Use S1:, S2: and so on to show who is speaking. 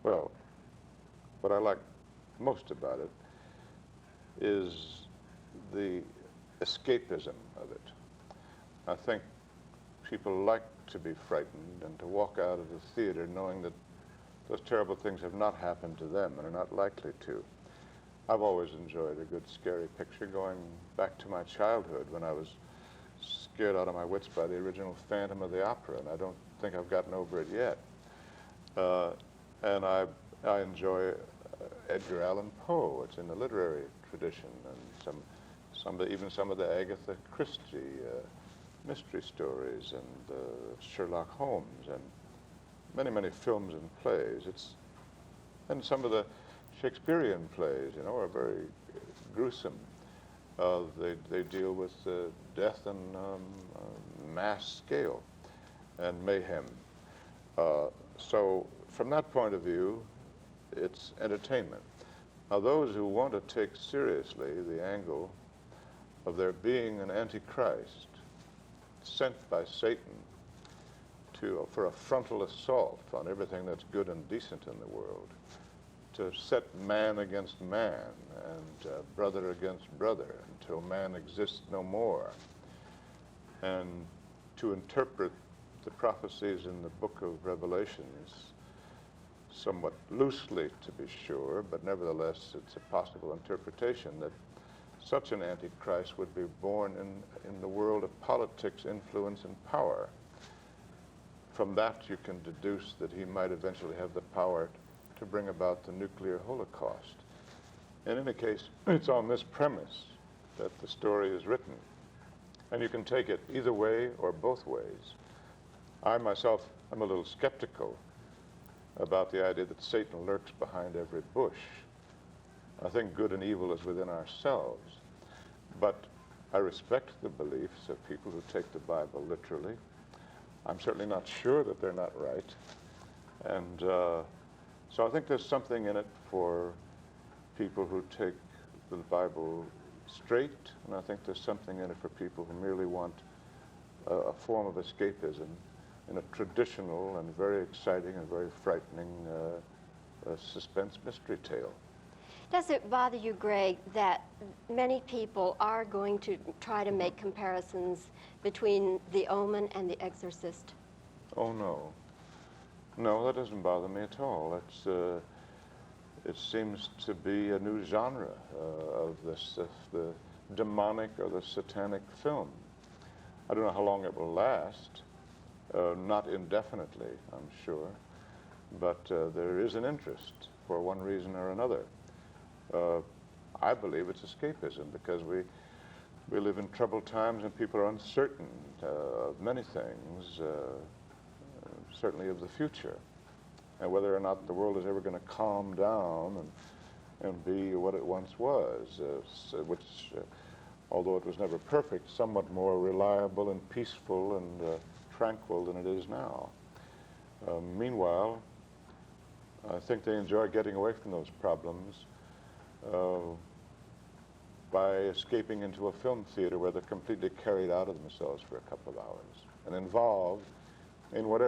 S1: Well, what I like most about it is the escapism of it. I think people like to be frightened and to walk out of the theater knowing that those terrible things have not happened to them and are not likely to. I've always enjoyed a good scary picture, going back to my childhood when I was scared out of my wits by the original Phantom of the Opera, and I don't think I've gotten over it yet. And I enjoy Edgar Allan Poe. It's in the literary tradition, and even some of the Agatha Christie mystery stories, and Sherlock Holmes, and many, many films and plays. And some of the Shakespearean plays, you know, are very gruesome. They deal with death on mass scale and mayhem. So from that point of view, it's entertainment. Now, those who want to take seriously the angle of there being an antichrist sent by Satan for a frontal assault on everything that's good and decent in the world, to set man against man and brother against brother until man exists no more, and to interpret the prophecies in the book of Revelations somewhat loosely, to be sure, but nevertheless it's a possible interpretation that such an antichrist would be born in the world of politics, influence, and power. From that you can deduce that he might eventually have the power to bring about the nuclear holocaust. In any case, it's on this premise that the story is written, and you can take it either way or both ways. I myself am a little skeptical about the idea that Satan lurks behind every bush. I think good and evil is within ourselves, but I respect the beliefs of people who take the Bible literally. I'm certainly not sure that they're not right, and so I think there's something in it for people who take the Bible straight, and I think there's something in it for people who merely want a form of escapism in a traditional and very exciting and very frightening suspense mystery tale.
S2: Does it bother you, Greg, that many people are going to try to make comparisons between The Omen and The Exorcist?
S1: Oh, no. No, that doesn't bother me at all. It seems to be a new genre of the demonic or the satanic film. I don't know how long it will last. Not indefinitely, I'm sure. But there is an interest for one reason or another. I believe it's escapism because we live in troubled times and people are uncertain of many things, certainly of the future, and whether or not the world is ever going to calm down and be what it once was, which, although it was never perfect, somewhat more reliable and peaceful and tranquil than it is now. Meanwhile, I think they enjoy getting away from those problems by escaping into a film theater where they're completely carried out of themselves for a couple of hours and involved in whatever